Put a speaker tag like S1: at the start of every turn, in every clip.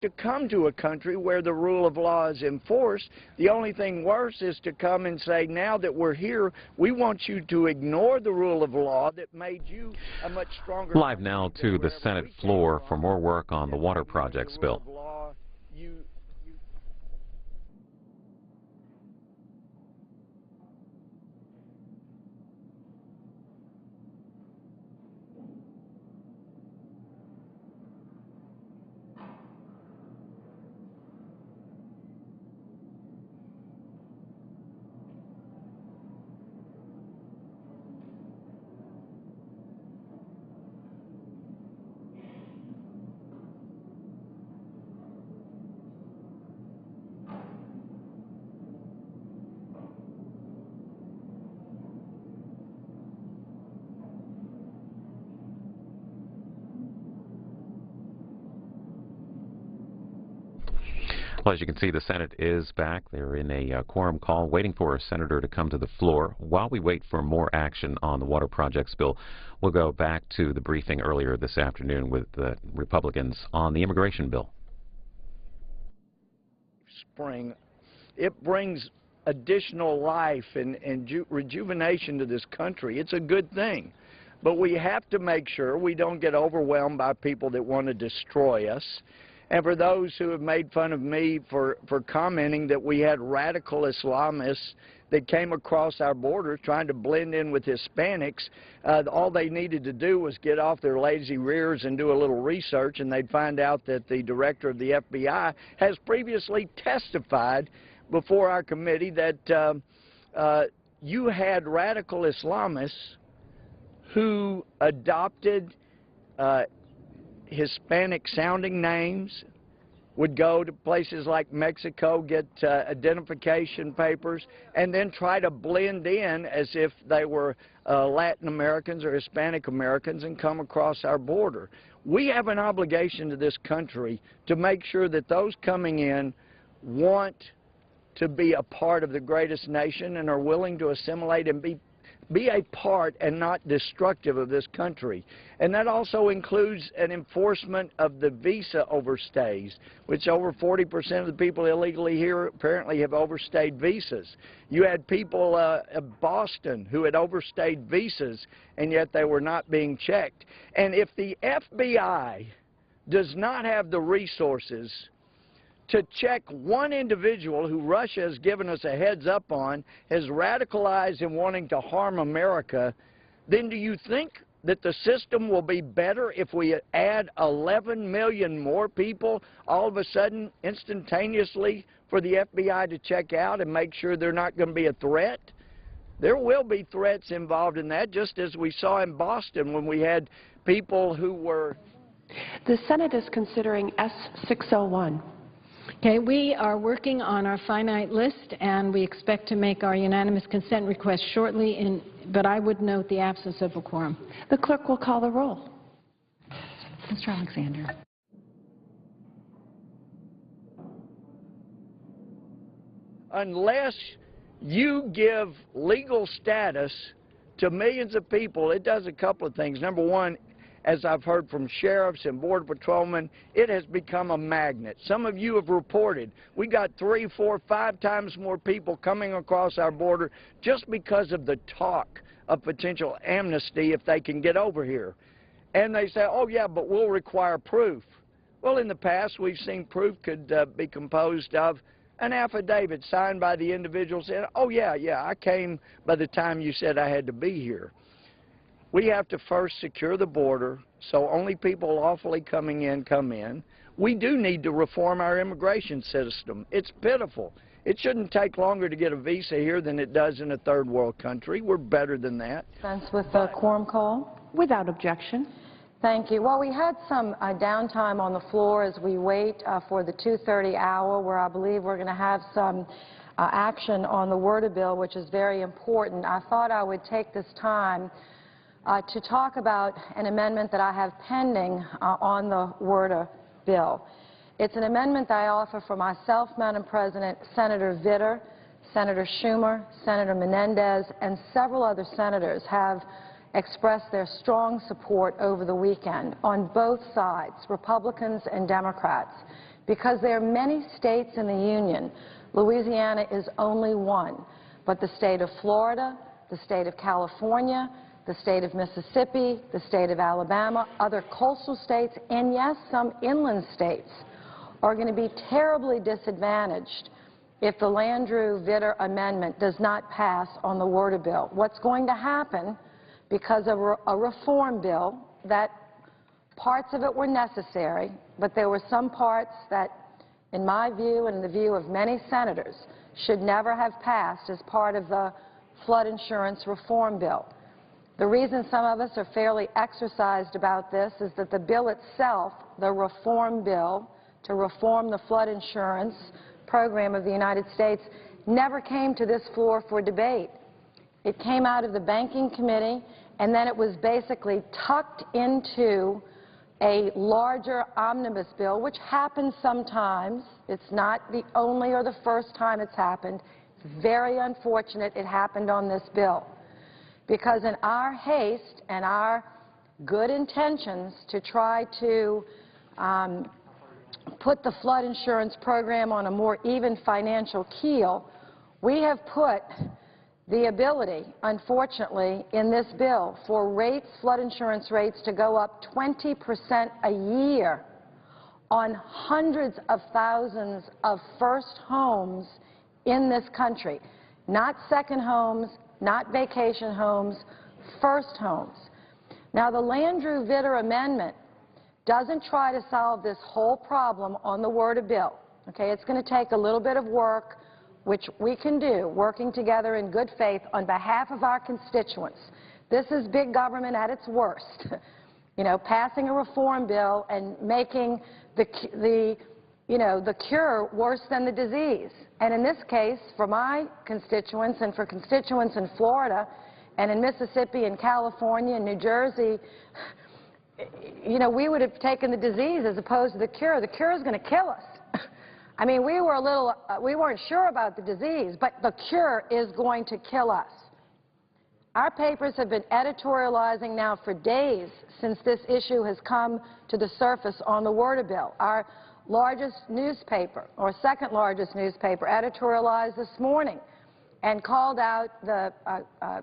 S1: to come to a country where the rule of law is enforced. The only thing worse is to come and say, now that we're here, we want you to ignore the rule of law that made you a much stronger.
S2: Live now to the Senate floor for more work on the water projects bill. Well, as you can see, the Senate is back. They're in a quorum call, waiting for a senator to come to the floor. While we wait for more action on the water projects bill, we'll go back to the briefing earlier this afternoon with the Republicans on the immigration bill.
S1: Spring, it brings additional life and rejuvenation to this country. It's a good thing. But we have to make sure we don't get overwhelmed by people that want to destroy us. And for those who have made fun of me for commenting that we had radical Islamists that came across our borders trying to blend in with Hispanics, all they needed to do was get off their lazy rears and do a little research, and they'd find out that the director of the FBI has previously testified before our committee that you had radical Islamists who adopted Hispanic-sounding names, would go to places like Mexico, get identification papers, and then try to blend in as if they were Latin Americans or Hispanic Americans and come across our border. We have an obligation to this country to make sure that those coming in want to be a part of the greatest nation and are willing to assimilate and be a part and not destructive of this country. And that also includes an enforcement of the visa overstays, which over 40% of the people illegally here apparently have overstayed visas. You had people in Boston who had overstayed visas, and yet they were not being checked. And if the FBI does not have the resources to check one individual who Russia has given us a heads up on, has radicalized in wanting to harm America, then do you think that the system will be better if we add 11 million more people all of a sudden, instantaneously, for the FBI to check out and make sure they're not going to be a threat? There will be threats involved in that, just as we saw in Boston when we had people who were...
S3: The Senate is considering S-601.
S4: Okay, we are working on our finite list, and we expect to make our unanimous consent request shortly, but I would note the absence of a quorum.
S3: The clerk will call the roll.
S5: Mr. Alexander.
S1: Unless you give legal status to millions of people, it does a couple of things. Number one, as I've heard from sheriffs and border patrolmen, it has become a magnet. Some of you have reported we got 3, 4, 5 times more people coming across our border just because of the talk of potential amnesty if they can get over here. And they say, oh yeah, but we'll require proof. Well, in the past we've seen proof could be composed of an affidavit signed by the individual saying, oh yeah, I came by the time you said I had to be here. We have to first secure the border so only people lawfully coming in come in. We do need to reform our immigration system. It's pitiful. It shouldn't take longer to get a visa here than it does in a third world country. We're better than that.
S5: Dispense with the quorum call.
S3: Without objection.
S5: Thank you. Well, we had some downtime on the floor as we wait for the 2:30 hour, where I believe we're going to have some action on the WRDA bill, which is very important. I thought I would take this time to talk about an amendment that I have pending on the WRDA bill. It's an amendment that I offer for myself, Madam President, Senator Vitter, Senator Schumer, Senator Menendez, and several other senators have expressed their strong support over the weekend on both sides, Republicans and Democrats, because there are many states in the Union. Louisiana is only one, but the state of Florida, the state of California, the state of Mississippi, the state of Alabama, other coastal states, and yes, some inland states are going to be terribly disadvantaged if the Landrieu-Vitter Amendment does not pass on the Word bill. What's going to happen, because of a reform bill, that parts of it were necessary, but there were some parts that, in my view and in the view of many senators, should never have passed as part of the flood insurance reform bill. The reason some of us are fairly exercised about this is that the bill itself, the reform bill to reform the flood insurance program of the United States, never came to this floor for debate. It came out of the Banking Committee, and then it was basically tucked into a larger omnibus bill, which happens sometimes. It's not the only or the first time it's happened. It's very unfortunate it happened on this bill, because in our haste and our good intentions to try to put the flood insurance program on a more even financial keel, we have put the ability, unfortunately, in this bill for rates, flood insurance rates, to go up 20% a year on hundreds of thousands of first homes in this country. Not second homes, not vacation homes, first homes. Now, the Landrieu-Vitter Amendment doesn't try to solve this whole problem on the Word bill. Okay, it's going to take a little bit of work, which we can do, working together in good faith on behalf of our constituents. This is big government at its worst. You know, passing a reform bill and making the cure worse than the disease. And in this case, for my constituents and for constituents in Florida and in Mississippi and California and New Jersey, you know, we would have taken the disease as opposed to the cure. The cure is going to kill us. I mean, we weren't sure about the disease, but the cure is going to kill us. Our papers have been editorializing now for days since this issue has come to the surface on the Word bill. Our largest newspaper, or second largest newspaper, editorialized this morning and called out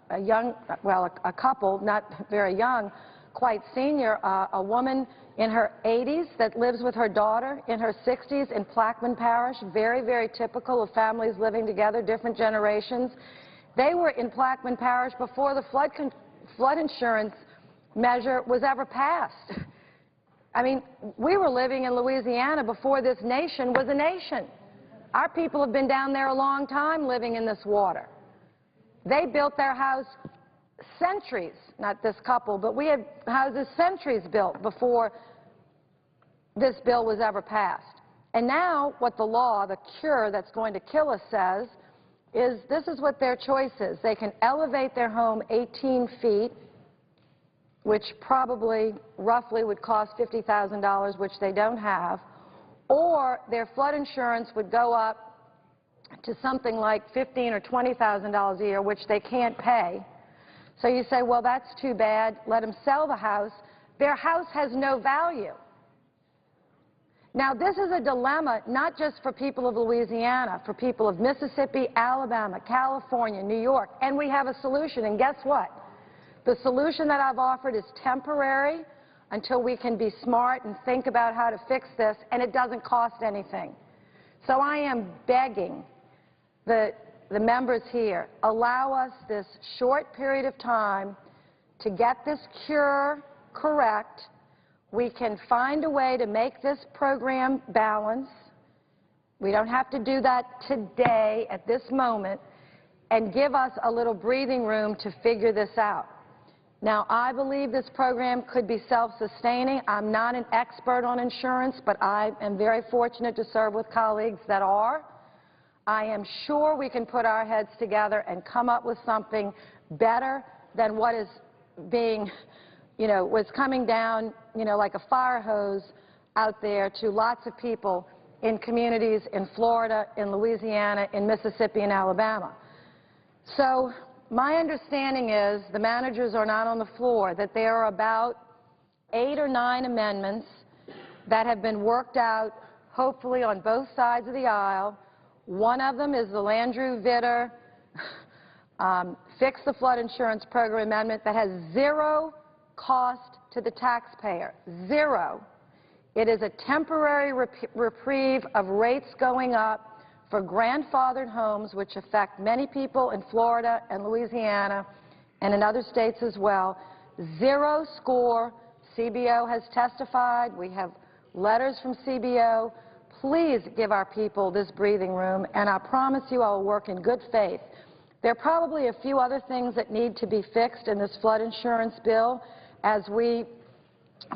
S5: a couple, not very young, quite senior, a woman in her 80s that lives with her daughter in her 60s in Plaquemine Parish, very, very typical of families living together, different generations. They were in Plaquemine Parish before the flood insurance measure was ever passed. I mean, we were living in Louisiana before this nation was a nation. Our people have been down there a long time living in this water. They built their house centuries, not this couple, but we had houses centuries built before this bill was ever passed. And now what the law, the cure that's going to kill us, says is this is what their choice is. They can elevate their home 18 feet, which probably roughly would cost $50,000, which they don't have, or their flood insurance would go up to something like $15,000 or $20,000 a year, which they can't pay. So you say, well, that's too bad. Let them sell the house. Their house has no value. Now, this is a dilemma not just for people of Louisiana, for people of Mississippi, Alabama, California, New York, and we have a solution. And guess what? The solution that I've offered is temporary until we can be smart and think about how to fix this, and it doesn't cost anything. So I am begging the members here, allow us this short period of time to get this cure correct. We can find a way to make this program balance. We don't have to do that today at this moment, and give us a little breathing room to figure this out. Now, I believe this program could be self-sustaining. I'm not an expert on insurance, but I am very fortunate to serve with colleagues that are. I am sure we can put our heads together and come up with something better than what is being, was coming down, like a fire hose out there to lots of people in communities in Florida, in Louisiana, in Mississippi, and Alabama. So my understanding is, the managers are not on the floor, that there are about 8 or 9 amendments that have been worked out, hopefully on both sides of the aisle. One of them is the Landrieu Vitter Fix the Flood Insurance Program amendment that has zero cost to the taxpayer, zero. It is a temporary reprieve of rates going up for grandfathered homes, which affect many people in Florida and Louisiana and in other states as well. Zero score. CBO has testified. We have letters from CBO. Please give our people this breathing room, and I promise you I will work in good faith. There are probably a few other things that need to be fixed in this flood insurance bill as we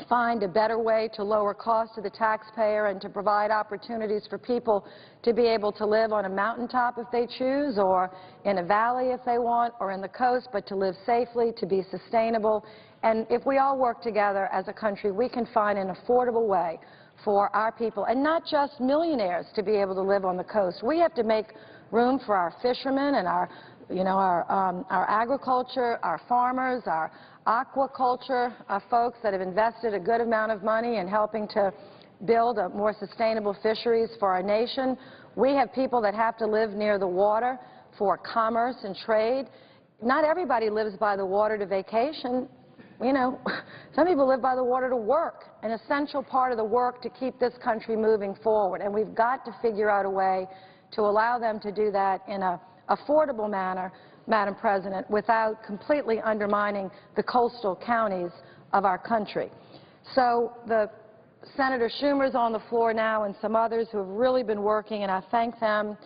S5: find a better way to lower costs to the taxpayer and to provide opportunities for people to be able to live on a mountaintop if they choose, or in a valley if they want, or in the coast, but to live safely, to be sustainable. And if we all work together as a country, we can find an affordable way for our people, and not just millionaires, to be able to live on the coast. We have to make room for our fishermen and our agriculture, our farmers, our aquaculture folks that have invested a good amount of money in helping to build a more sustainable fisheries for our nation. We have people that have to live near the water for commerce and trade. Not everybody lives by the water to vacation. You know, some people live by the water to work, an essential part of the work to keep this country moving forward. And we've got to figure out a way to allow them to do that in an affordable manner, Madam President, without completely undermining the coastal counties of our country. So Senator Schumer's on the floor now, and some others who have really been working, and I thank them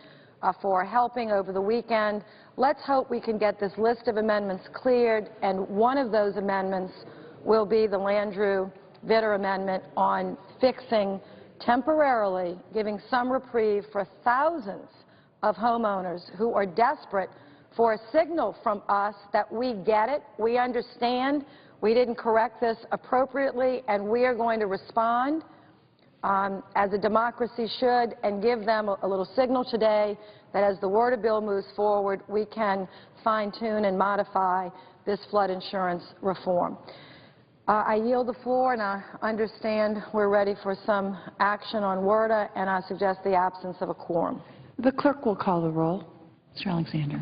S5: for helping over the weekend. Let's hope we can get this list of amendments cleared, and one of those amendments will be the Landrieu Vitter amendment on fixing temporarily, giving some reprieve for thousands of homeowners who are desperate for a signal from us that we get it, we understand, we didn't correct this appropriately, and we are going to respond as a democracy should, and give them a little signal today that as the Word of Bill moves forward, we can fine-tune and modify this flood insurance reform. I yield the floor, and I understand we're ready for some action on WRDA, and I suggest the absence of a quorum.
S3: The clerk will call the roll. Mr. Alexander.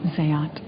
S3: Ms. Ayotte.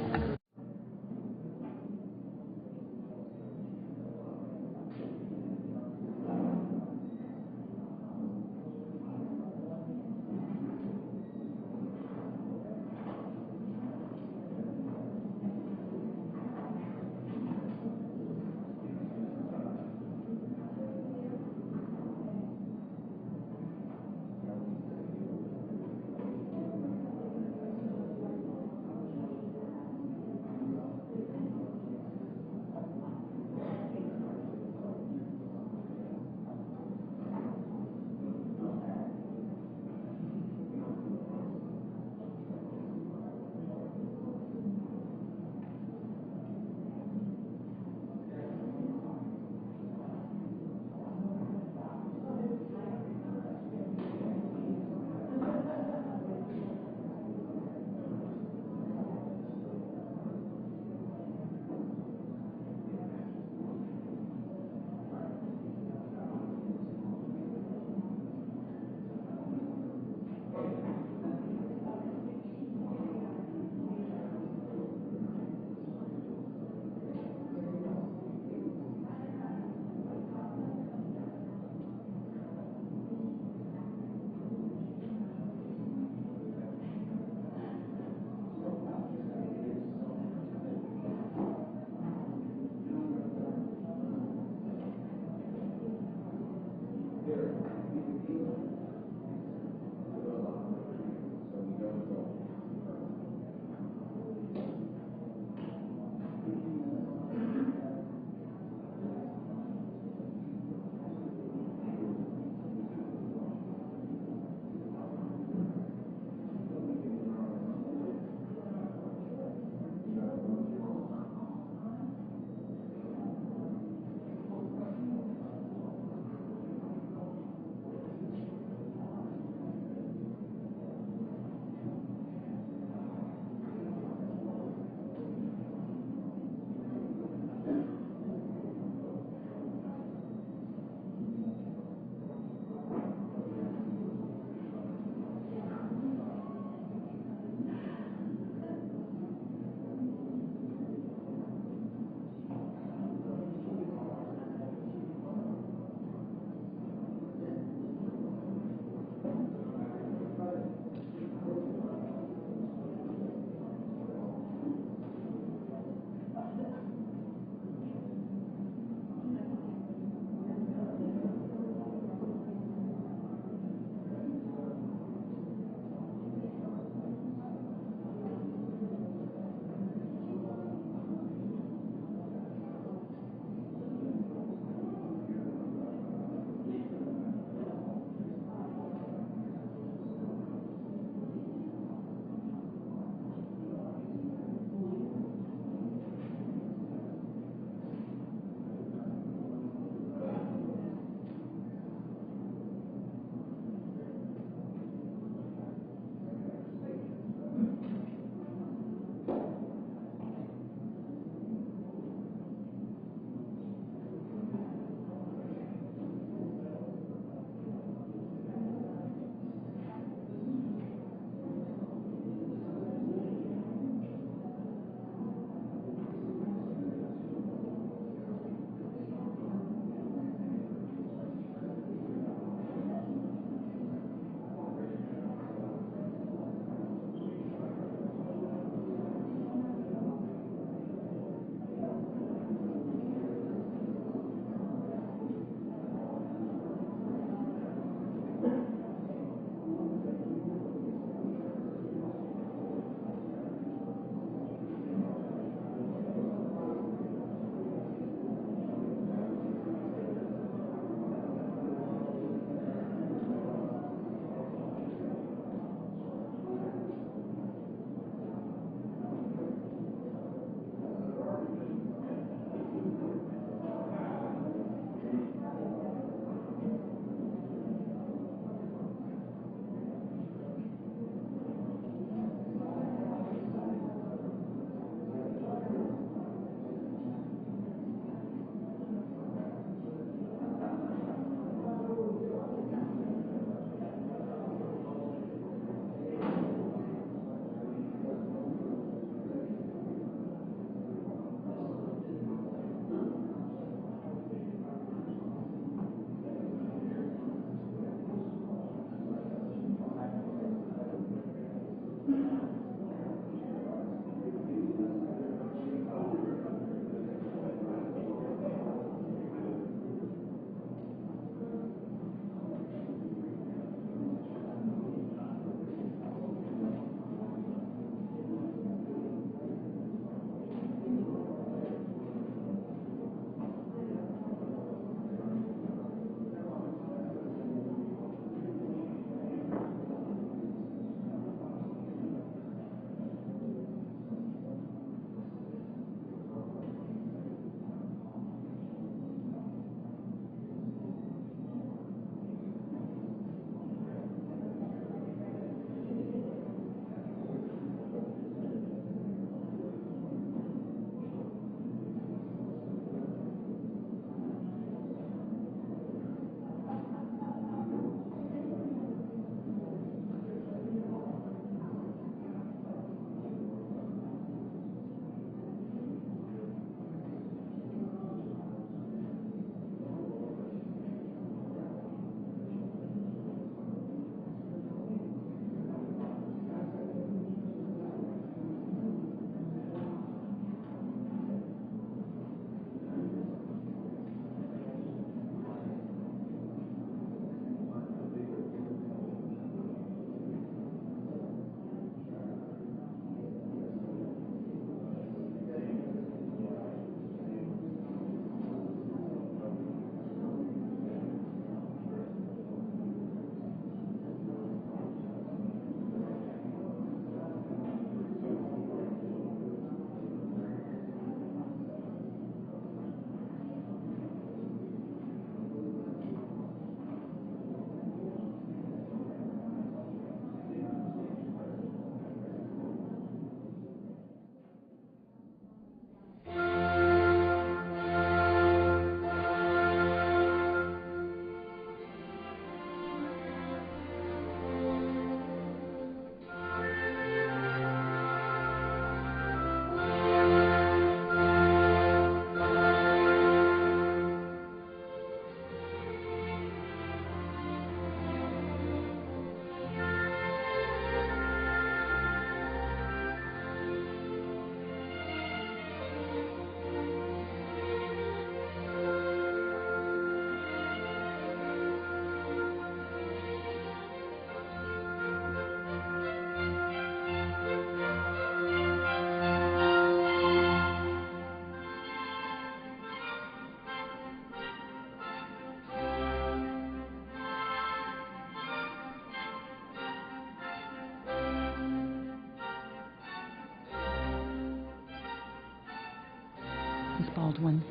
S3: Baldwin.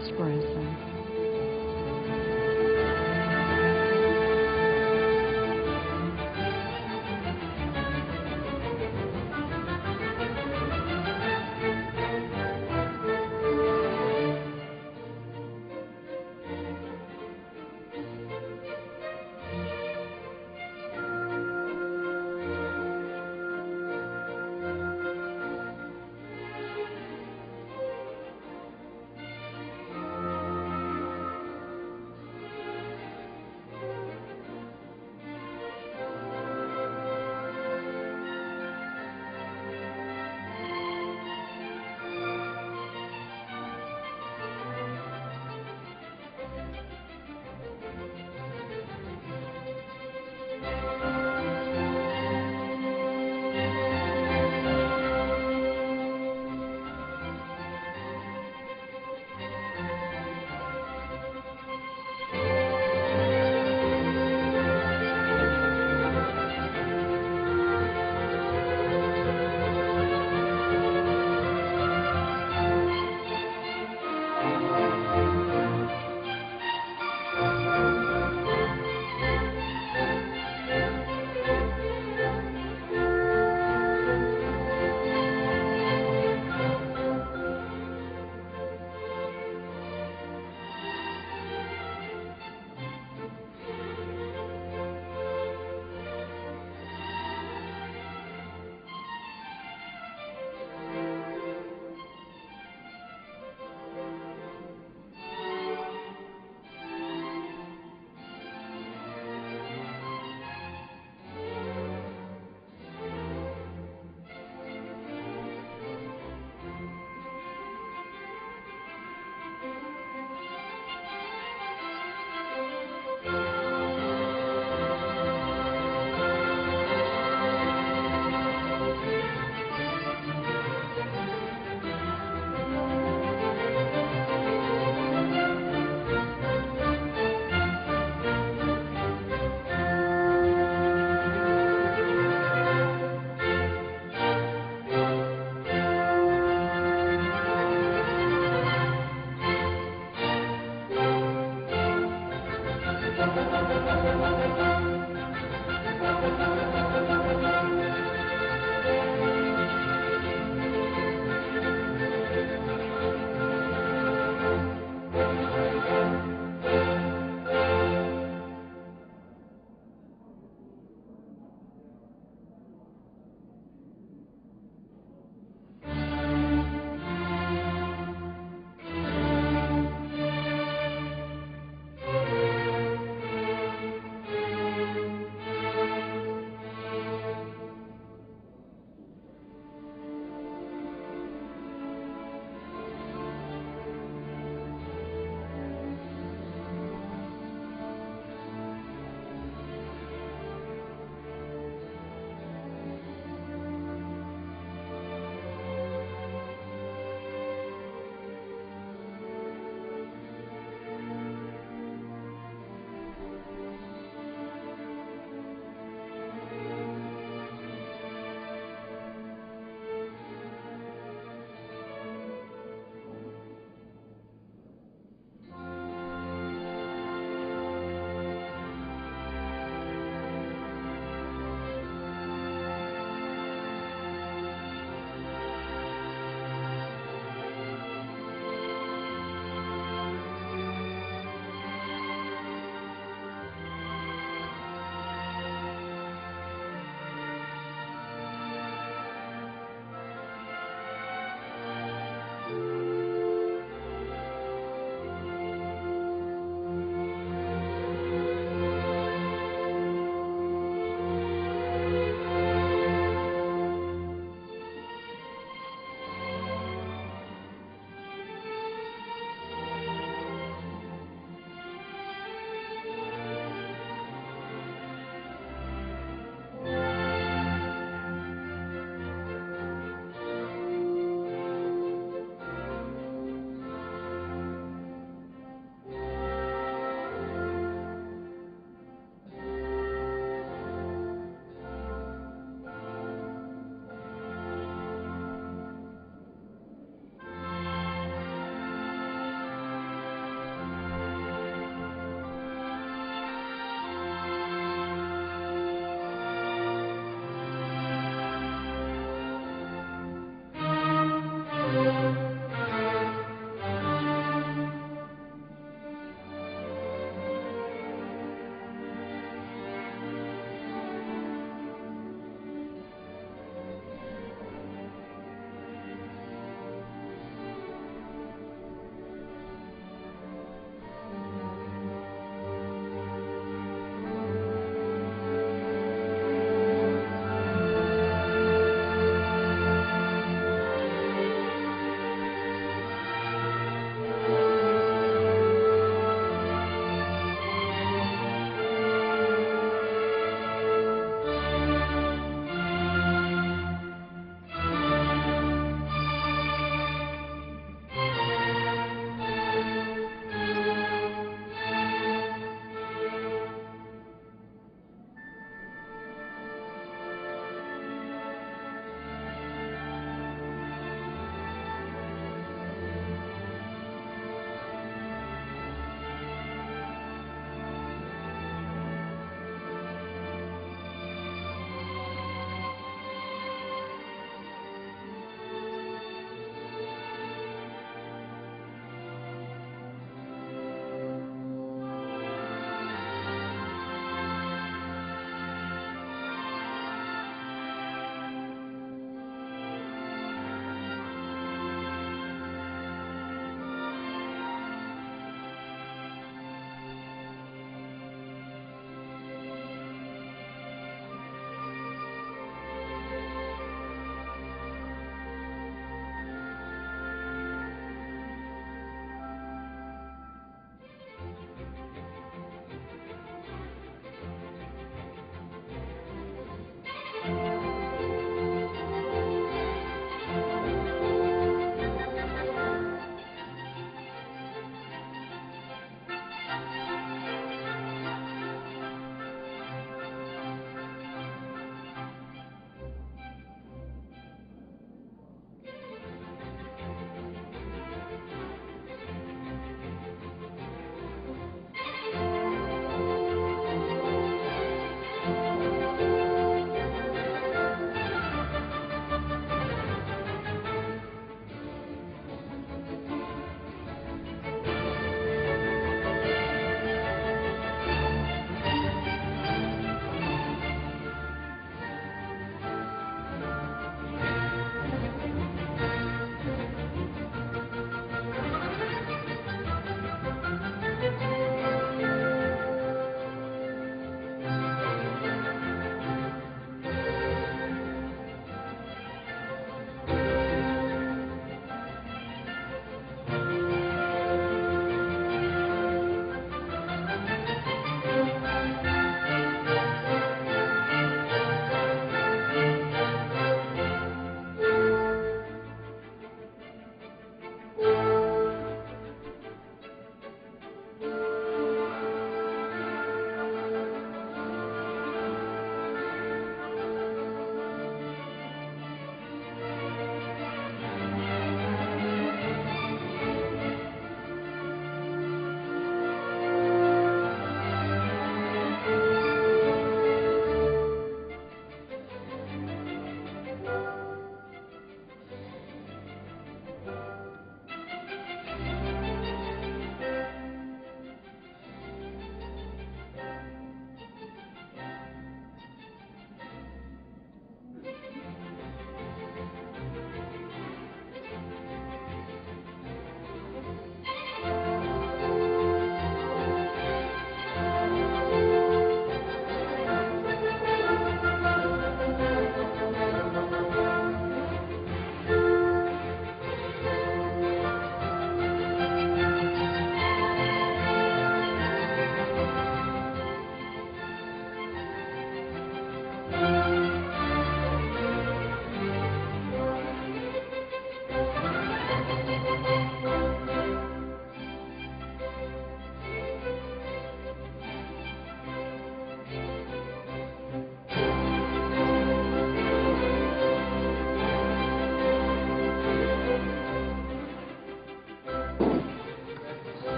S3: Espresso.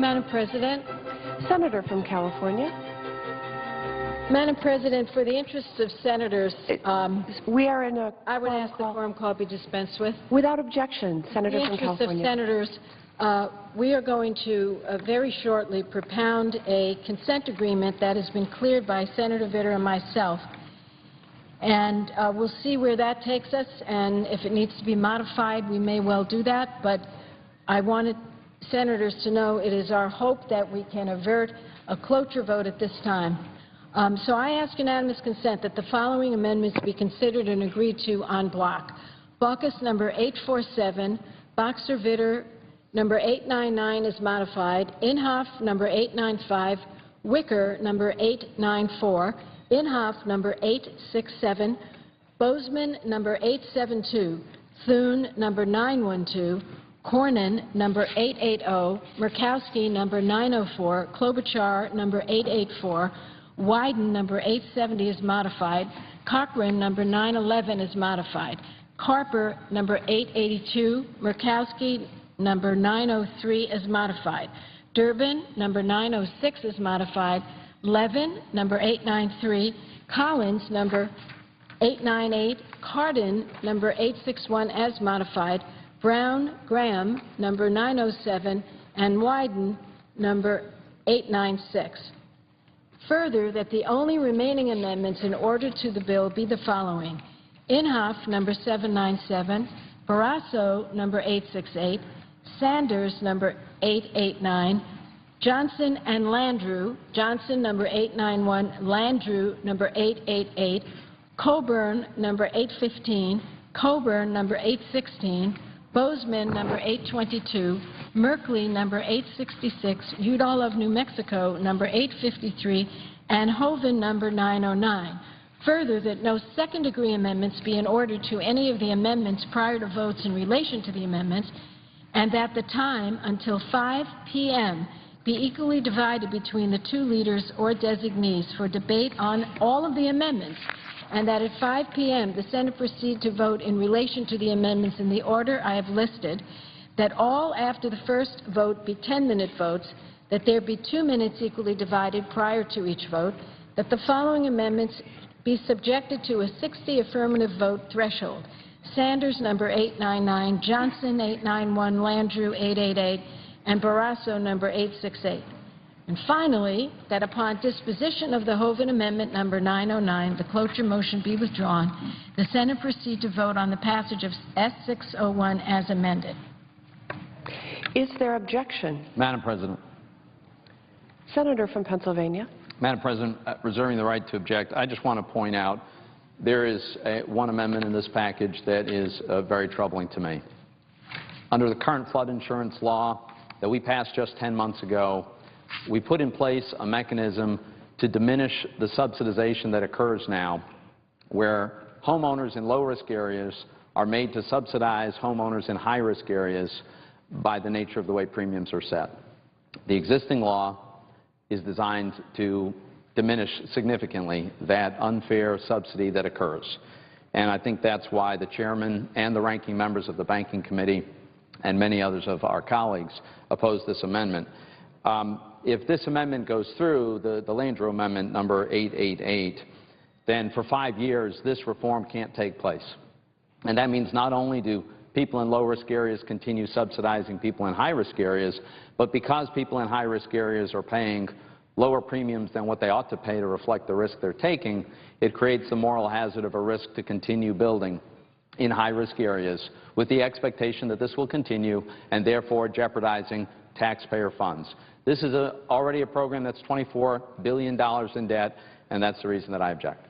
S4: Madam President,
S6: Senator from California.
S4: Madam President, for the interests of senators,
S6: We are in a
S4: I would
S6: quorum
S4: ask the
S6: call.
S4: quorum call be dispensed with.
S6: Without objection, Senator
S4: In
S6: from
S4: the interest of
S6: California.
S4: senators, we are going to very shortly propound a consent agreement that has been cleared by Senator Vitter and myself. And we'll see where that takes us, and if it needs to be modified, we may well do that. But I wanted senators to know it is our hope that we can avert a cloture vote at this time. So I ask unanimous consent that the following amendments be considered and agreed to en bloc. Baucus number 847, Boxer Vitter number 899 is modified, Inhofe number 895, Wicker number 894, Inhofe number 867, Bozeman number 872, Thune number 912, Cornyn number 880, Murkowski number 904, Klobuchar number 884, Wyden number 870 is modified, Cochran number 911 is modified, Carper number 882, Murkowski number 903 is modified, Durbin number 906 is modified, Levin number 893, Collins number 898, Cardin number 861 as modified, Brown Graham number 907, and Wyden number 896. Further, that the only remaining amendments in order to the bill be the following: Inhofe number 797, Barrasso number 868, Sanders number 889, Johnson and Landrieu, Johnson number 891, Landrieu number 888, Coburn number 815, Coburn number 816, Bozeman number 822, Merkley number 866, Udall of New Mexico number 853, and Hoeven number 909. Further, that no second-degree amendments be in order to any of the amendments prior to votes in relation to the amendments, and that the time until 5 p.m. be equally divided between the two leaders or designees for debate on all of the amendments, and that at 5 p.m. the Senate proceed to vote in relation to the amendments in the order I have listed, that all after the first vote be 10-minute votes, that there be 2 minutes equally divided prior to each vote, that the following amendments be subjected to a 60 affirmative vote threshold: Sanders number 899, Johnson 891, Landrieu 888, and Barrasso number 868. And finally, that upon disposition of the Hoeven Amendment number 909, the cloture motion be withdrawn, the Senate proceed to vote on the passage of S-601 as amended.
S6: Is there objection?
S7: Madam President.
S6: Senator from Pennsylvania.
S7: Madam President, reserving the right to object, I just want to point out there is one amendment in this package that is very troubling to me. Under the current flood insurance law that we passed just 10 months ago, we put in place a mechanism to diminish the subsidization that occurs now, where homeowners in low-risk areas are made to subsidize homeowners in high-risk areas by the nature of the way premiums are set. The existing law is designed to diminish significantly that unfair subsidy that occurs. And I think that's why the chairman and the ranking members of the Banking Committee and many others of our colleagues oppose this amendment. If this amendment goes through, the Landrieu Amendment number 888, then for 5 years this reform can't take place. And that means not only do people in low-risk areas continue subsidizing people in high-risk areas, but because people in high-risk areas are paying lower premiums than what they ought to pay to reflect the risk they're taking, it creates the moral hazard of a risk to continue building in high-risk areas with the expectation that this will continue and therefore jeopardizing taxpayer funds. This is already a program that's $24 billion in debt, and that's the reason that I object.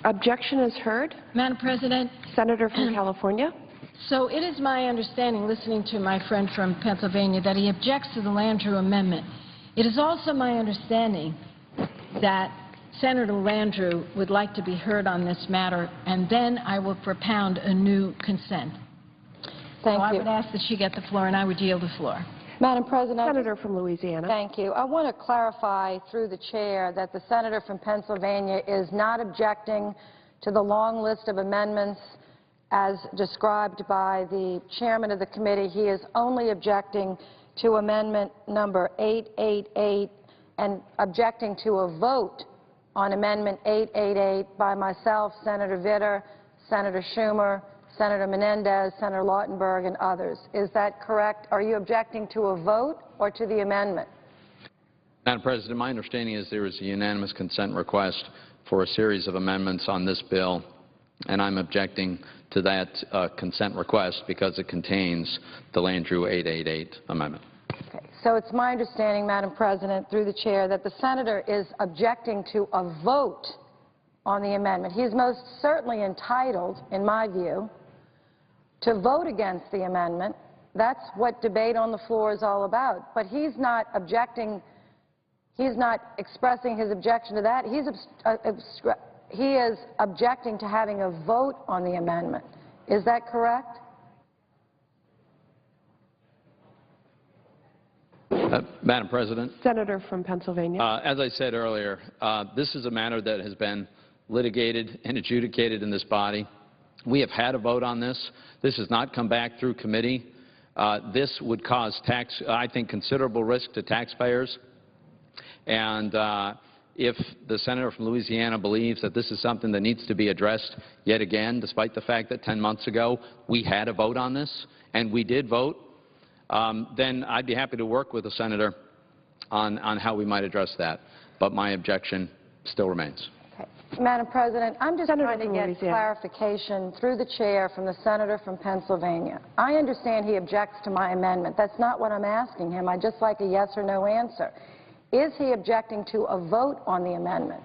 S6: Objection is heard.
S4: Madam President,
S6: Senator from California.
S4: so it is my understanding, listening to my friend from Pennsylvania, that he objects to the Landrieu Amendment. It is also my understanding that Senator Landrieu would like to be heard on this matter, and then I will propound a new consent.
S5: Thank
S4: so I
S5: you.
S4: would ask that she get the floor, and I would yield the floor.
S5: Madam President.
S6: Senator from Louisiana.
S5: Thank you. I want to clarify through the chair that the senator from Pennsylvania is not objecting to the long list of amendments as described by the chairman of the committee. He is only objecting to amendment number 888 and objecting to a vote on amendment 888 by myself, Senator Vitter, Senator Schumer, Senator Menendez, Senator Lautenberg, and others. Is that correct? Are you objecting to a vote or to the amendment?
S7: Madam President, my understanding is there is a unanimous consent request for a series of amendments on this bill, and I'm objecting to that consent request because it contains the Landrieu 888 amendment.
S5: Okay. So it's my understanding, Madam President, through the chair, that the senator is objecting to a vote on the amendment. He's most certainly entitled, in my view, to vote against the amendment. That's what debate on the floor is all about. But he's not objecting, he's not expressing his objection to that. He is objecting to having a vote on the amendment. Is that correct?
S7: Madam President.
S6: Senator from Pennsylvania.
S7: As I said earlier, this is a matter that has been litigated and adjudicated in this body. We have had a vote on this. This has not come back through committee. This would cause I think, considerable risk to taxpayers. And if the senator from Louisiana believes that this is something that needs to be addressed yet again, despite the fact that 10 months ago we had a vote on this, and we did vote, then I'd be happy to work with the senator on how we might address that. But my objection still remains.
S5: Okay. Madam President, I'm just trying to get clarification through the chair from the senator from Pennsylvania. I understand he objects to my amendment. That's not what I'm asking him. I'd just like a yes or no answer. Is he objecting to a vote on the amendment?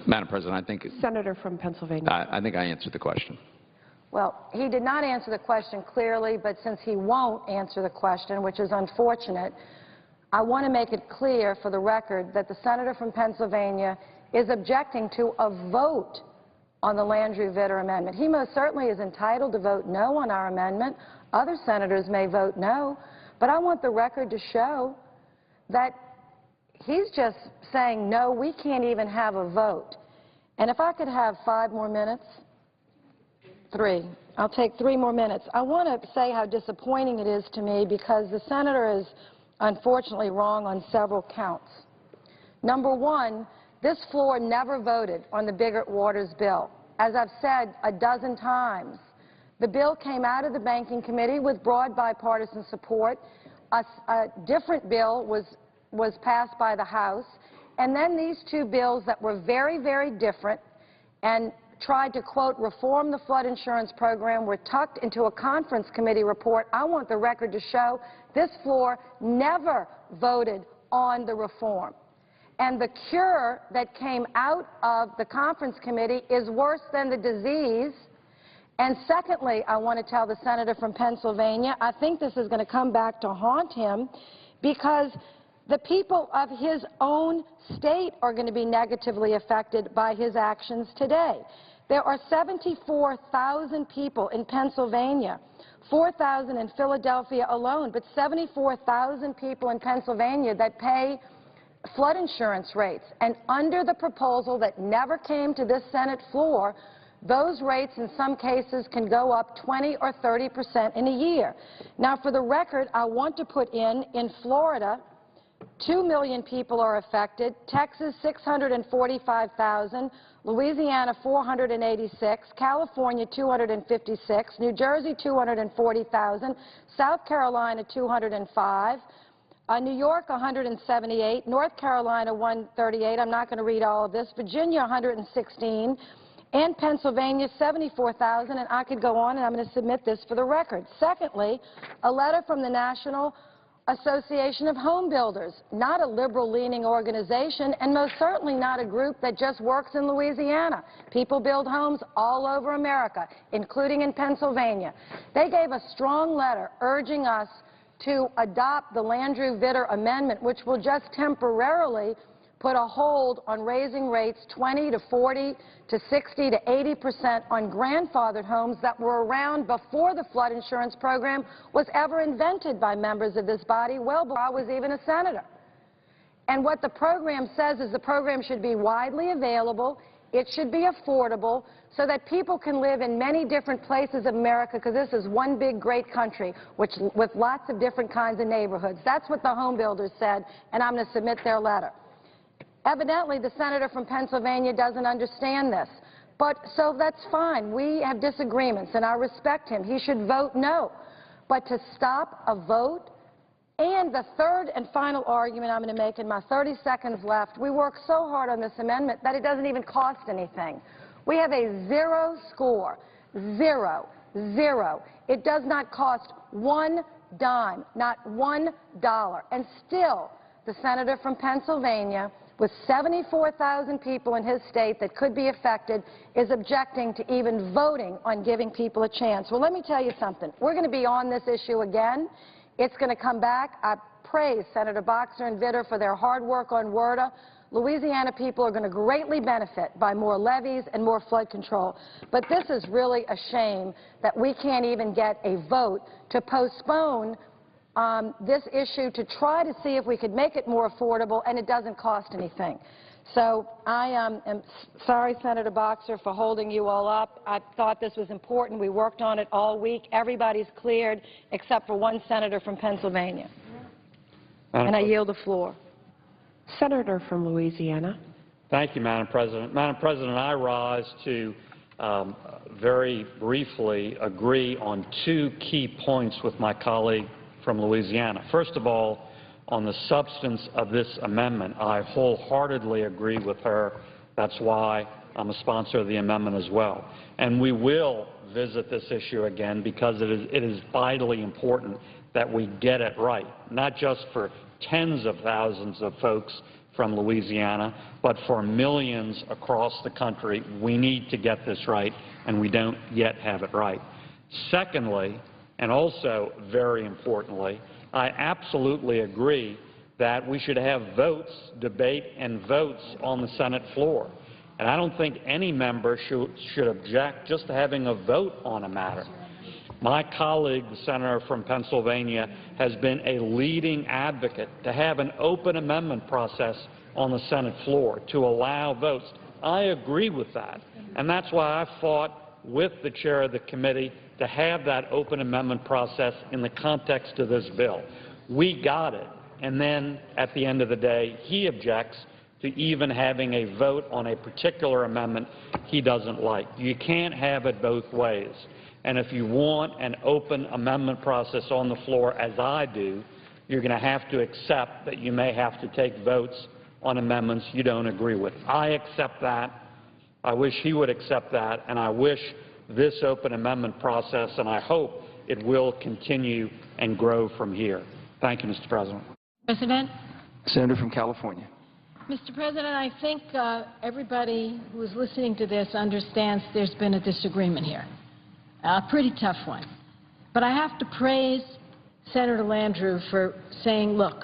S7: Madam President, I think
S6: Senator from Pennsylvania.
S7: I think I answered the question.
S5: Well, he did not answer the question clearly, but since he won't answer the question, which is unfortunate, I want to make it clear for the record that the senator from Pennsylvania is objecting to a vote on the Landrieu-Vitter amendment. He most certainly is entitled to vote no on our amendment. Other senators may vote no, but I want the record to show that he's just saying, no, we can't even have a vote. And if I could have 5 more minutes, 3. I'll take 3 more minutes. I want to say how disappointing it is to me because the senator is unfortunately wrong on several counts. Number 1, this floor never voted on the Biggert-Waters bill. As I've said a dozen times, the bill came out of the Banking Committee with broad bipartisan support. A different bill was passed by the House, and then these 2 bills that were very, very different and tried to, quote, reform the flood insurance program were tucked into a conference committee report. I want the record to show this floor never voted on the reform. And the cure that came out of the conference committee is worse than the disease. And secondly, I want to tell the senator from Pennsylvania, I think this is going to come back to haunt him because the people of his own state are going to be negatively affected by his actions today. There are 74,000 people in Pennsylvania, 4,000 in Philadelphia alone, but 74,000 people in Pennsylvania that pay flood insurance rates. And under the proposal that never came to this Senate floor, those rates in some cases can go up 20 or 30% in a year. Now, for the record, I want to put in Florida, 2 million people are affected, Texas 645,000, Louisiana 486, California 256, New Jersey 240,000, South Carolina 205, New York 178, North Carolina 138, I'm not going to read all of this, Virginia 116, and Pennsylvania 74,000, and I could go on, and I'm going to submit this for the record. Secondly, a letter from the National Association of Home Builders, not a liberal-leaning organization, and most certainly not a group that just works in Louisiana. People build homes all over America, including in Pennsylvania. They gave a strong letter urging us to adopt the Landrieu-Vitter amendment, which will just temporarily put a hold on raising rates 20 to 40 to 60 to 80% on grandfathered homes that were around before the flood insurance program was ever invented by members of this body, well before I was even a senator. And what the program says is the program should be widely available, it should be affordable, so that people can live in many different places of America, because this is one big, great country with lots of different kinds of neighborhoods. That's what the home builders said, and I'm going to submit their letter. Evidently, the senator from Pennsylvania doesn't understand this. But so that's fine. We have disagreements, and I respect him. He should vote no. But to stop a vote, and the third and final argument I'm going to make in my 30 seconds left, we worked so hard on this amendment that it doesn't even cost anything. We have a zero score, zero, zero. It does not cost one dime, not $1. And still, the senator from Pennsylvania, with 74,000 people in his state that could be affected, is objecting to even voting on giving people a chance. Well, let me tell you something. We're going to be on this issue again. It's going to come back. I praise Senator Boxer and Vitter for their hard work on WRDA. Louisiana people are going to greatly benefit by more levees and more flood control. But this is really a shame that we can't even get a vote to postpone this issue to try to see if we could make it more affordable, and it doesn't cost anything. So I am sorry, Senator Boxer, for holding you all up. I thought this was important. We worked on it all week. Everybody's cleared except for one senator from Pennsylvania. And I yield the floor.
S6: Senator from Louisiana.
S8: Thank you, Madam President. Madam President, I rise to very briefly agree on two key points with my colleague from Louisiana. First of all, on the substance of this amendment, I wholeheartedly agree with her. That's why I'm a sponsor of the amendment as well. And we will visit this issue again because it is vitally important that we get it right, not just for tens of thousands of folks from Louisiana, but for millions across the country. We need to get this right, and we don't yet have it right. Secondly, and also very importantly, I absolutely agree that we should have votes, debate, and votes on the Senate floor. And I don't think any member should object just to having a vote on a matter. My colleague, the senator from Pennsylvania, has been a leading advocate to have an open amendment process on the Senate floor to allow votes. I agree with that, and that's why I fought with the chair of the committee to have that open amendment process in the context of this bill. We got it, and then at the end of the day, he objects to even having a vote on a particular amendment he doesn't like. You can't have it both ways. And if you want an open amendment process on the floor, as I do, you're going to have to accept that you may have to take votes on amendments you don't agree with. I accept that. I wish he would accept that, and I wish this open amendment process, and I hope it will continue and grow from here. Thank you, Mr. President.
S4: President.
S1: Senator from California.
S4: Mr. President, I think everybody who is listening to this understands there's been a disagreement here, a pretty tough one. But I have to praise Senator Landrieu for saying, look,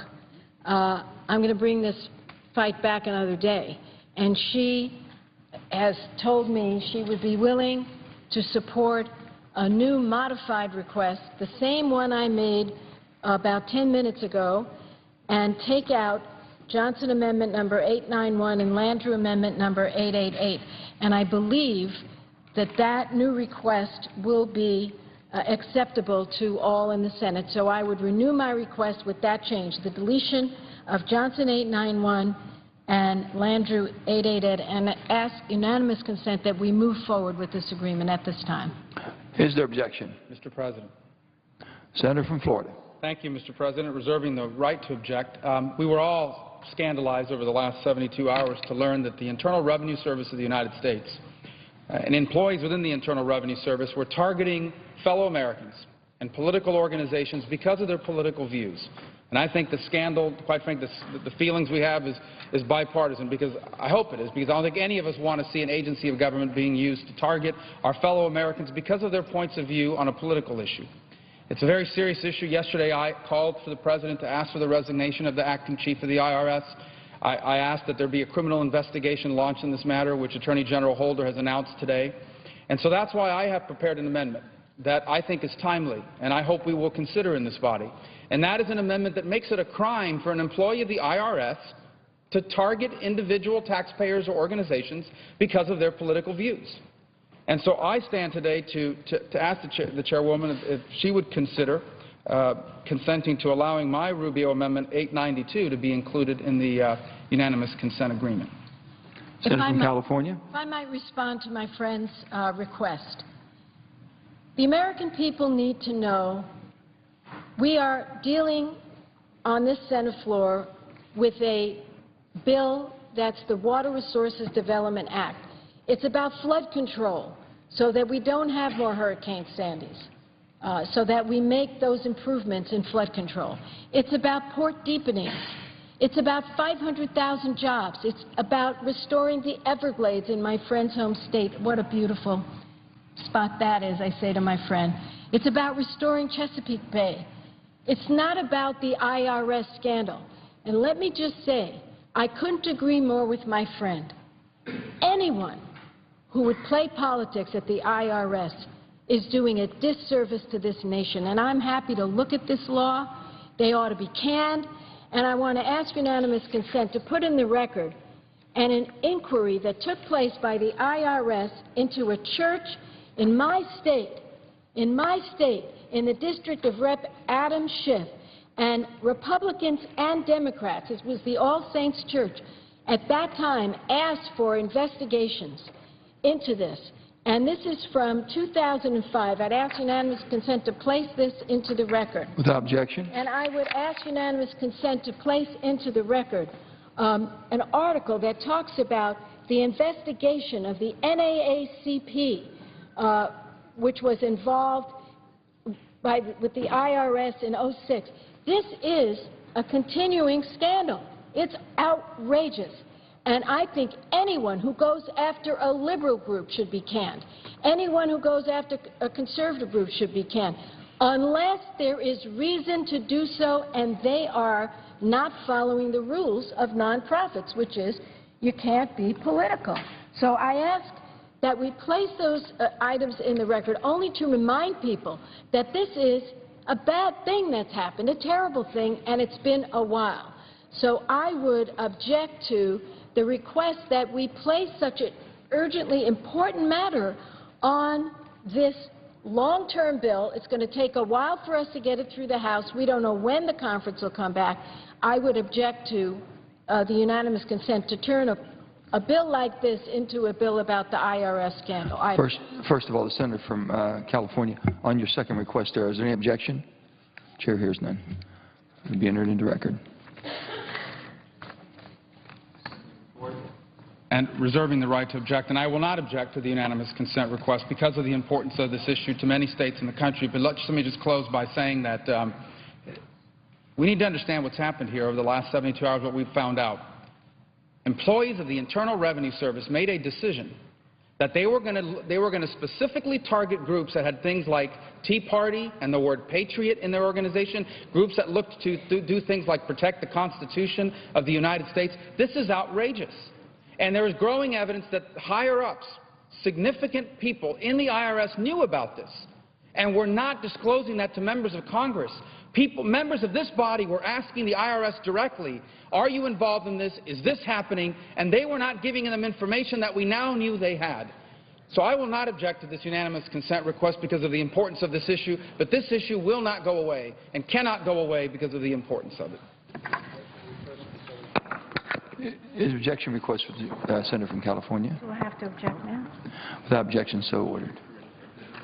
S4: I'm going to bring this fight back another day. And she has told me she would be willing to support a new modified request, the same one I made about 10 minutes ago, and take out Johnson Amendment number 891 and Landrieu Amendment number 888. And I believe that that new request will be acceptable to all in the Senate. So I would renew my request with that change, the deletion of Johnson 891 and Landrieu 888, and ask unanimous consent that we move forward with this agreement at this time.
S1: Is there objection?
S9: Mr. President.
S1: Senator from Florida.
S9: Thank you, Mr. President. Reserving the right to object. We were all scandalized over the last 72 hours to learn that the Internal Revenue Service of the United States and employees within the Internal Revenue Service were targeting fellow Americans and political organizations because of their political views. And I think the scandal, quite frankly, the feelings we have is bipartisan, because I hope it is, because I don't think any of us want to see an agency of government being used to target our fellow Americans because of their points of view on a political issue. It's a very serious issue. Yesterday I called for the President to ask for the resignation of the acting chief of the IRS. I asked that there be a criminal investigation launched in this matter, which Attorney General Holder has announced today. And so that's why I have prepared an amendment that I think is timely, and I hope we will consider in this body. And that is an amendment that makes it a crime for an employee of the IRS to target individual taxpayers or organizations because of their political views. And so I stand today to ask the chairwoman if she would consider consenting to allowing my Rubio Amendment 892 to be included in the unanimous consent agreement.
S10: Senator from California.
S4: If I might respond to my friend's request. The American people need to know we are dealing on this Senate floor with a bill that's the Water Resources Development Act. It's about flood control so that we don't have more Hurricane Sandys, so that we make those improvements in flood control. It's about port deepenings. It's about 500,000 jobs. It's about restoring the Everglades in my friend's home state. What a beautiful spot that is, I say to my friend. It's about restoring Chesapeake Bay. It's not about the IRS scandal. And let me just say, I couldn't agree more with my friend. Anyone who would play politics at the IRS is doing a disservice to this nation. And I'm happy to look at this law. They ought to be canned. And I want to ask unanimous consent to put in the record an inquiry that took place by the IRS into a church in my state, in the district of Rep. Adam Schiff, and Republicans and Democrats, it was the All Saints Church, at that time asked for investigations into this. And this is from 2005. I'd ask unanimous consent to place this into the record.
S10: Without objection.
S4: And I would ask unanimous consent to place into the record an article that talks about the investigation of the NAACP, which was involved with the IRS in '06. This is a continuing scandal. It's outrageous. And I think anyone who goes after a liberal group should be canned. Anyone who goes after a conservative group should be canned, unless there is reason to do so and they are not following the rules of nonprofits, which is you can't be political. So I ask that we place those items in the record only to remind people that this is a bad thing that's happened, a terrible thing, and it's been a while. So I would object to the request that we place such an urgently important matter on this long-term bill. It's going to take a while for us to get it through the House. We don't know when the conference will come back. I would object to the unanimous consent to turn a bill like this into a bill about the IRS scandal.
S10: First of all, the senator from California, on your second request there, is there any objection? Chair hears none. It will be entered into record.
S9: And reserving the right to object, and I will not object to the unanimous consent request because of the importance of this issue to many states in the country. But let me just close by saying that we need to understand what's happened here over the last 72 hours, what we've found out. Employees of the Internal Revenue Service made a decision that they were going to specifically target groups that had things like Tea Party and the word patriot in their organization, groups that looked to do things like protect the Constitution of the United States. This is outrageous. And there is growing evidence that higher-ups, significant people in the IRS knew about this and were not disclosing that to members of Congress. Members of this body were asking the IRS directly, are you involved in this? Is this happening? And they were not giving them information that we now knew they had. So I will not object to this unanimous consent request because of the importance of this issue, but this issue will not go away and cannot go away because of the importance of it.
S10: Is objection request for the senator from California?
S3: Do I have to object now?
S10: Without objection, so ordered.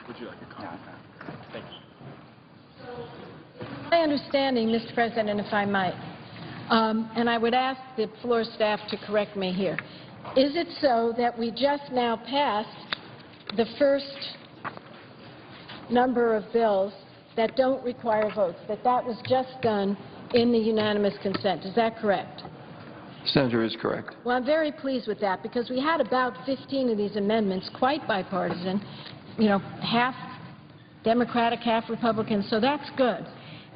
S9: Would you like a comment? Thank you.
S4: My understanding, Mr. President, if I might, and I would ask the floor staff to correct me here, is it so that we just now passed the first number of bills that don't require votes, that was just done in the unanimous consent? Is that correct?
S10: Senator is correct.
S4: Well, I'm very pleased with that because we had about 15 of these amendments, quite bipartisan, you know, half Democratic, half Republican, so that's good.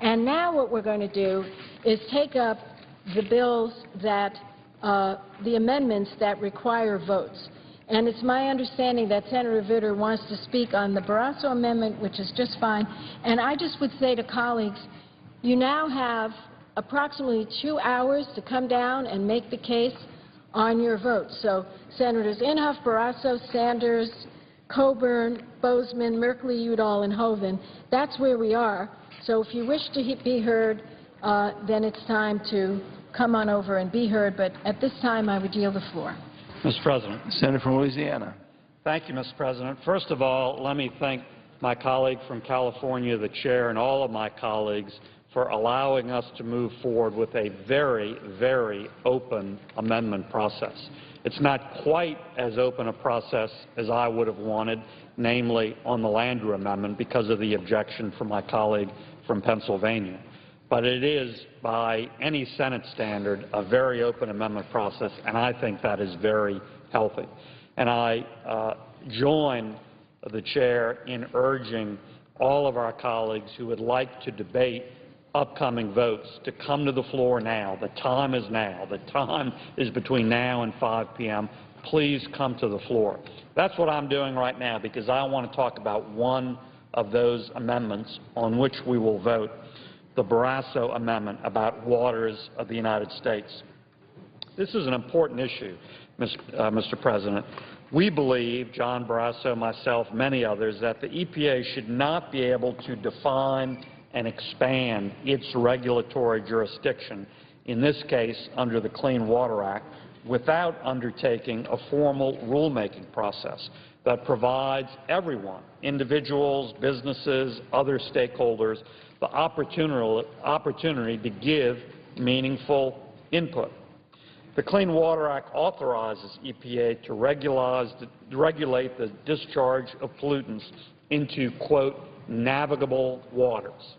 S4: And now what we're going to do is take up the bills that, the amendments that require votes. And it's my understanding that Senator Vitter wants to speak on the Barrasso amendment, which is just fine. And I just would say to colleagues, you now have approximately 2 hours to come down and make the case on your vote. So Senators Inhofe, Barrasso, Sanders, Coburn, Bozeman, Merkley, Udall, and Hoeven, that's where we are. So if you wish to be heard, then it's time to come on over and be heard. But at this time, I would yield the floor.
S8: Mr. President.
S10: Senator from Louisiana.
S8: Thank you, Mr. President. First of all, let me thank my colleague from California, the chair, and all of my colleagues for allowing us to move forward with a very, very open amendment process. It's not quite as open a process as I would have wanted, namely on the Landrieu amendment because of the objection from my colleague from Pennsylvania. But it is, by any Senate standard, a very open amendment process, and I think that is very healthy. And I join the chair in urging all of our colleagues who would like to debate upcoming votes to come to the floor now. The time is now. The time is between now and 5 p.m. Please come to the floor. That's what I'm doing right now because I want to talk about one of those amendments on which we will vote, the Barrasso amendment about waters of the United States. This is an important issue, Mr. President. We believe, John Barrasso, myself, many others, that the EPA should not be able to define and expand its regulatory jurisdiction, in this case under the Clean Water Act, without undertaking a formal rulemaking process that provides everyone, individuals, businesses, other stakeholders, the opportunity to give meaningful input. The Clean Water Act authorizes EPA to regulate the discharge of pollutants into, quote, navigable waters.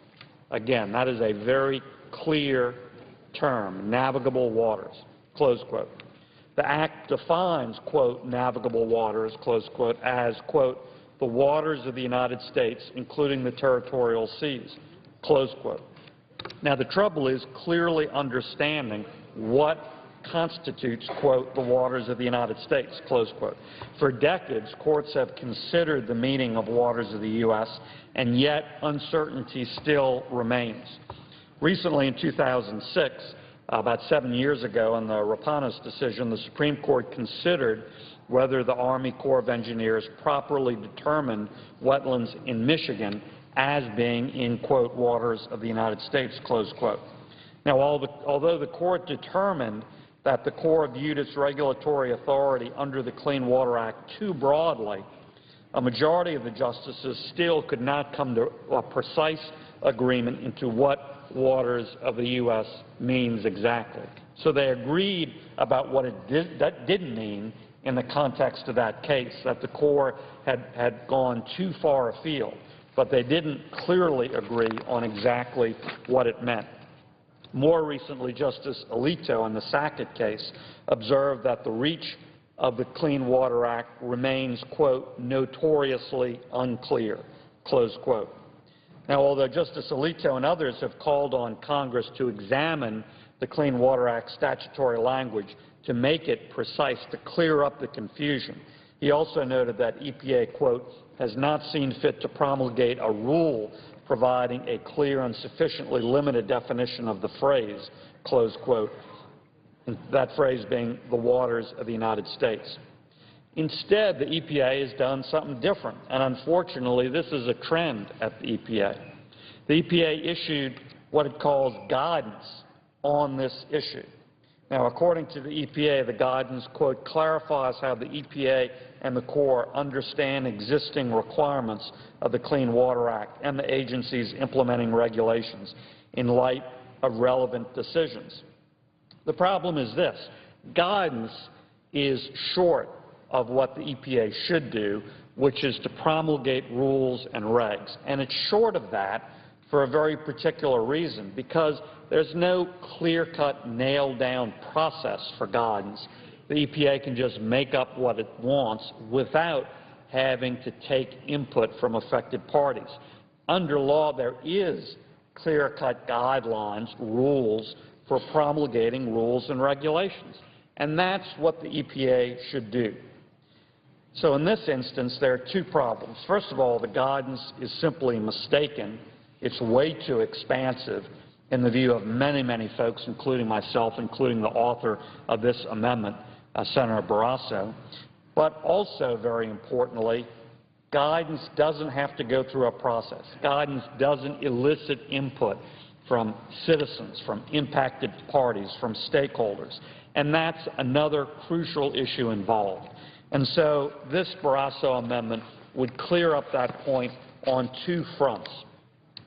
S8: Again, that is a very clear term, navigable waters, close quote. The Act defines, quote, navigable waters, close quote, as, quote, the waters of the United States, including the territorial seas, close quote. Now, the trouble is clearly understanding what constitutes, quote, the waters of the United States, close quote. For decades, courts have considered the meaning of waters of the U.S., and yet uncertainty still remains. Recently, in 2006, about 7 years ago, in the Rapanos decision, the Supreme Court considered whether the Army Corps of Engineers properly determined wetlands in Michigan as being in, quote, waters of the United States, close quote. Now, although the court determined that the Corps viewed its regulatory authority under the Clean Water Act too broadly, a majority of the justices still could not come to a precise agreement into what waters of the U.S. means exactly. So they agreed about what that didn't mean in the context of that case, that the Corps had gone too far afield, but they didn't clearly agree on exactly what it meant. More recently, Justice Alito in the Sackett case observed that the reach of the Clean Water Act remains, quote, notoriously unclear, close quote. Now, although Justice Alito and others have called on Congress to examine the Clean Water Act statutory language to make it precise, to clear up the confusion, he also noted that EPA, quote, has not seen fit to promulgate a rule providing a clear and sufficiently limited definition of the phrase, close quote, that phrase being the waters of the United States. Instead, the EPA has done something different, and unfortunately, this is a trend at the EPA. The EPA issued what it calls guidance on this issue. Now, according to the EPA, the guidance, quote, clarifies how the EPA and the Corps understand existing requirements of the Clean Water Act and the agency's implementing regulations in light of relevant decisions. The problem is this. Guidance is short of what the EPA should do, which is to promulgate rules and regs. And it's short of that for a very particular reason, because there's no clear-cut, nailed-down process for guidance. The EPA can just make up what it wants without having to take input from affected parties. Under law, there is clear-cut guidelines, rules, for promulgating rules and regulations. And that's what the EPA should do. So in this instance, there are two problems. First of all, the guidance is simply mistaken. It's way too expansive, in the view of many, many folks, including myself, including the author of this amendment, Senator Barrasso. But also, very importantly, guidance doesn't have to go through a process. Guidance doesn't elicit input from citizens, from impacted parties, from stakeholders. And that's another crucial issue involved. And so this Barrasso amendment would clear up that point on two fronts.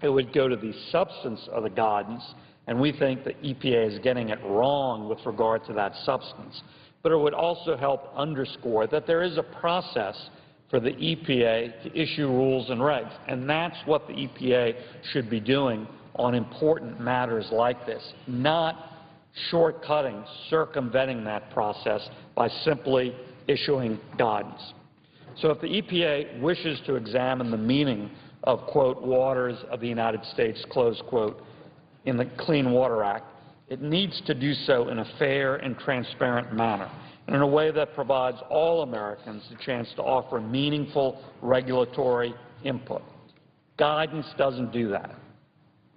S8: It would go to the substance of the guidance, and we think the EPA is getting it wrong with regard to that substance. But it would also help underscore that there is a process for the EPA to issue rules and regs, and that's what the EPA should be doing on important matters like this, not shortcutting, circumventing that process by simply issuing guidance. So if the EPA wishes to examine the meaning of, quote, waters of the United States, close quote, in the Clean Water Act, it needs to do so in a fair and transparent manner, and in a way that provides all Americans the chance to offer meaningful regulatory input. Guidance doesn't do that.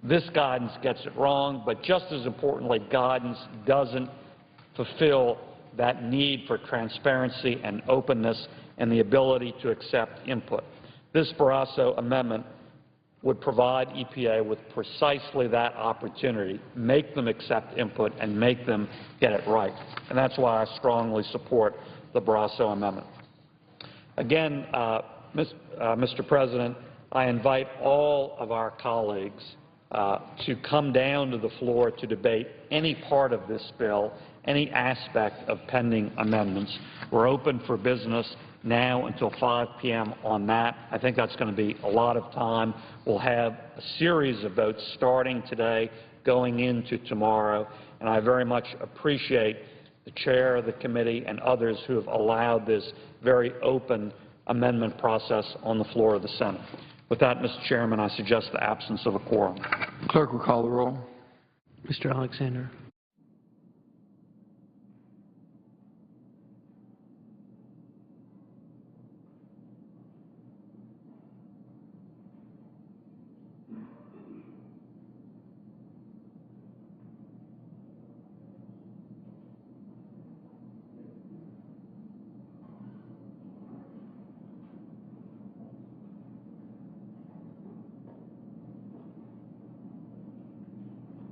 S8: This guidance gets it wrong, but just as importantly, guidance doesn't fulfill that need for transparency and openness and the ability to accept input. This Barrasso amendment would provide EPA with precisely that opportunity, make them accept input and make them get it right. And that's why I strongly support the Barrasso amendment. Again, Mr. President, I invite all of our colleagues to come down to the floor to debate any part of this bill, any aspect of pending amendments. We're open for business now until 5 p.m. on that. I think that's going to be a lot of time. We'll have a series of votes starting today, going into tomorrow, and I very much appreciate the chair of the committee and others who have allowed this very open amendment process on the floor of the Senate. With that, Mr. Chairman, I suggest the absence of a quorum.
S10: Clerk will call the roll.
S11: Mr. Alexander.